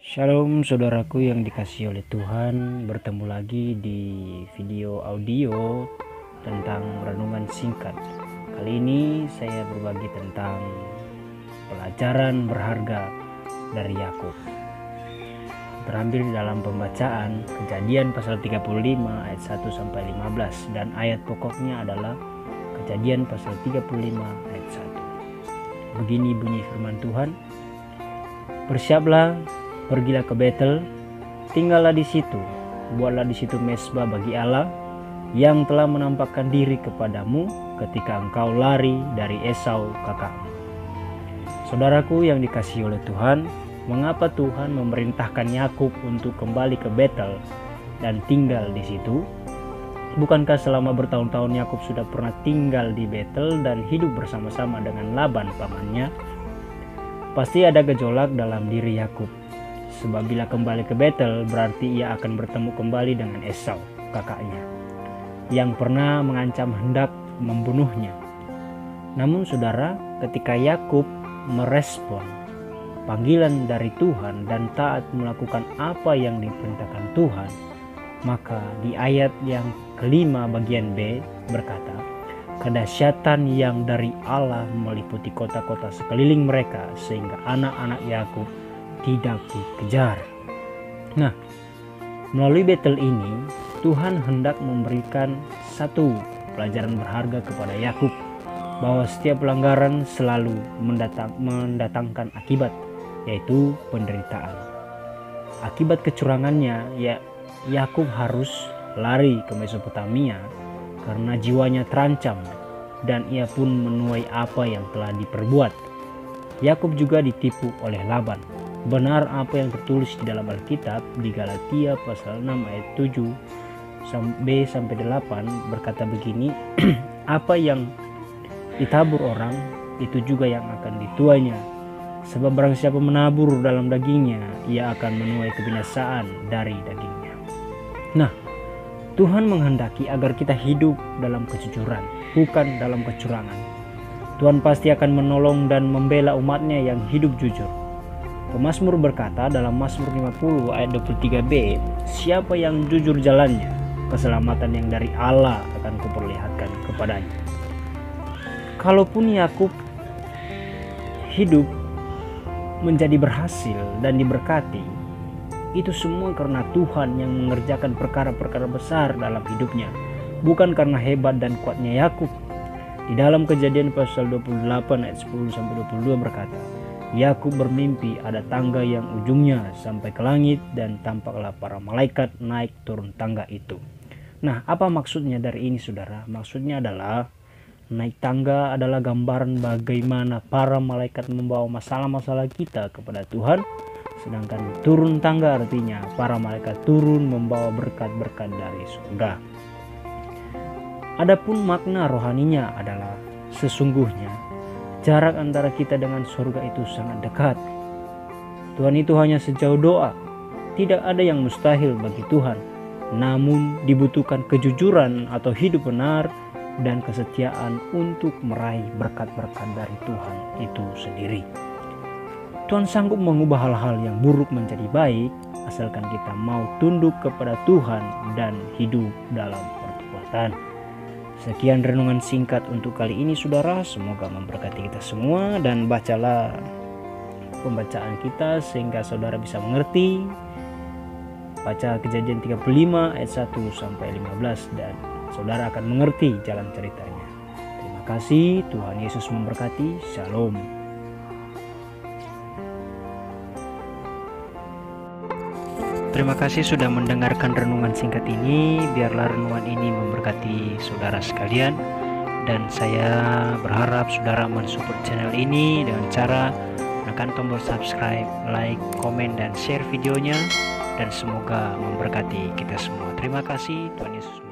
Shalom saudaraku yang dikasihi oleh Tuhan, bertemu lagi di video audio tentang renungan singkat. Kali ini saya berbagi tentang pelajaran berharga dari Yakub. Terambil dalam pembacaan Kejadian pasal 35 ayat 1 sampai 15 dan ayat pokoknya adalah Kejadian pasal 35 ayat 1. Begini bunyi firman Tuhan, "Bersiaplah, pergilah ke Betel, tinggallah di situ, buatlah di situ mezbah bagi Allah yang telah menampakkan diri kepadamu ketika engkau lari dari Esau kakakmu." Saudaraku yang dikasihi oleh Tuhan, mengapa Tuhan memerintahkan Yakub untuk kembali ke Betel dan tinggal di situ? Bukankah selama bertahun-tahun Yakub sudah pernah tinggal di Betel dan hidup bersama-sama dengan Laban pamannya? Pasti ada gejolak dalam diri Yakub. Sebab bila kembali ke Betel berarti ia akan bertemu kembali dengan Esau, kakaknya, yang pernah mengancam hendak membunuhnya. Namun saudara, ketika Yakub merespon panggilan dari Tuhan dan taat melakukan apa yang diperintahkan Tuhan, maka di ayat yang kelima bagian B berkata, "Kedahsyatan yang dari Allah meliputi kota-kota sekeliling mereka sehingga anak-anak Yakub tidak dikejar." Nah, melalui Betel ini Tuhan hendak memberikan satu pelajaran berharga kepada Yakub, bahwa setiap pelanggaran selalu mendatangkan akibat, yaitu penderitaan. Akibat kecurangannya, Yakub harus lari ke Mesopotamia karena jiwanya terancam dan ia pun menuai apa yang telah diperbuat. Yakub juga ditipu oleh Laban. Benar apa yang tertulis di dalam Alkitab di Galatia pasal 6 ayat 7b sampai 8 berkata begini, "Apa yang ditabur orang, itu juga yang akan dituainya. Sebab barang siapa menabur dalam dagingnya, ia akan menuai kebinasaan dari dagingnya." Nah, Tuhan menghendaki agar kita hidup dalam kejujuran, bukan dalam kecurangan. Tuhan pasti akan menolong dan membela umatnya yang hidup jujur. Pemazmur berkata dalam Mazmur 50 ayat 23b, "Siapa yang jujur jalannya, keselamatan yang dari Allah akan kuperlihatkan kepadanya." Kalaupun Yakub hidup menjadi berhasil dan diberkati, itu semua karena Tuhan yang mengerjakan perkara-perkara besar dalam hidupnya, bukan karena hebat dan kuatnya Yakub. Di dalam Kejadian pasal 28 ayat 10 sampai 22 berkata, "Yakub bermimpi ada tangga yang ujungnya sampai ke langit dan tampaklah para malaikat naik turun tangga itu." Nah, apa maksudnya dari ini saudara? Maksudnya adalah naik tangga adalah gambaran bagaimana para malaikat membawa masalah-masalah kita kepada Tuhan, sedangkan turun tangga artinya para malaikat turun membawa berkat-berkat dari surga. Adapun makna rohaninya adalah sesungguhnya jarak antara kita dengan surga itu sangat dekat. Tuhan itu hanya sejauh doa. Tidak ada yang mustahil bagi Tuhan. Namun dibutuhkan kejujuran atau hidup benar dan kesetiaan untuk meraih berkat-berkat dari Tuhan itu sendiri. Tuhan sanggup mengubah hal-hal yang buruk menjadi baik, asalkan kita mau tunduk kepada Tuhan dan hidup dalam pertobatan. Sekian renungan singkat untuk kali ini saudara, semoga memberkati kita semua, dan bacalah pembacaan kita sehingga saudara bisa mengerti. Baca Kejadian 35 ayat 1 sampai 15 dan saudara akan mengerti jalan ceritanya. Terima kasih, Tuhan Yesus memberkati. Shalom. Terima kasih sudah mendengarkan renungan singkat ini. Biarlah renungan ini memberkati saudara sekalian. Dan saya berharap saudara mensupport channel ini dengan cara menekan tombol subscribe, like, komen, dan share videonya. Dan semoga memberkati kita semua. Terima kasih, Tuhan Yesus.